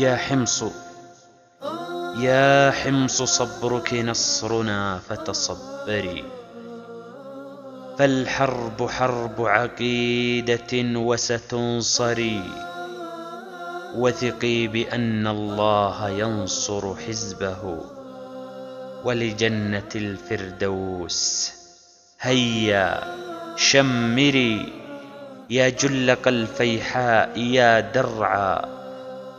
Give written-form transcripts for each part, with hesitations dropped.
يا حمص يا حمص صبرك نصرنا فتصبري، فالحرب حرب عقيدة وستنصري، وثقي بأن الله ينصر حزبه ولجنة الفردوس هيا شمري. يا جلق الفيحاء يا درعا،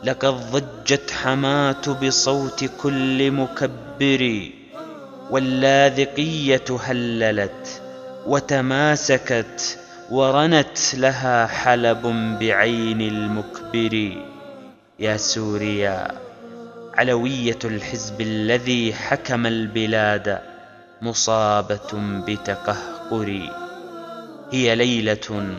لقد ضجت حماة بصوت كل مكبر، واللاذقية هللت وتماسكت ورنت لها حلب بعين المكبر. يا سوريا علوية الحزب الذي حكم البلاد مصابة بتقهقر، هي ليلة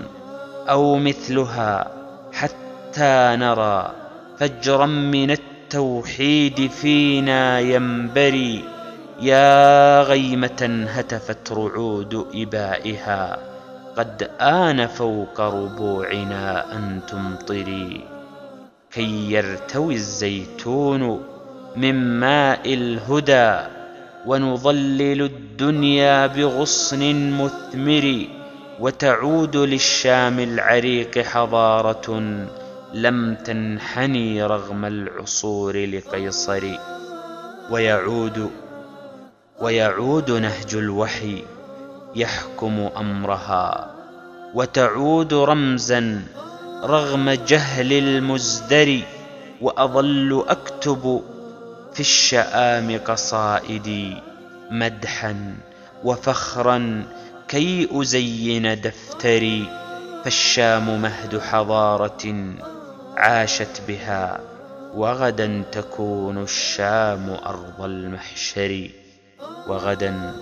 أو مثلها حتى نرى فجرا من التوحيد فينا ينبري. يا غيمة هتفت رعود إبائها، قد آن فوق ربوعنا أن تمطري، كي يرتوي الزيتون من ماء الهدى ونظلل الدنيا بغصن مثمر، وتعود للشام العريق حضارة لم تنحني رغم العصور لقيصر. ويعود نهج الوحي يحكم أمرها، وتعود رمزا رغم جهل المزدر، وأظل أكتب في الشآم قصائدي مدحا وفخرا كي أزين دفتري، فالشام مهد حضارة عاشت بها، وغدا تكون الشام أرض المحشر، وغدا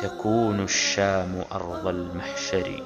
تكون الشام أرض المحشر.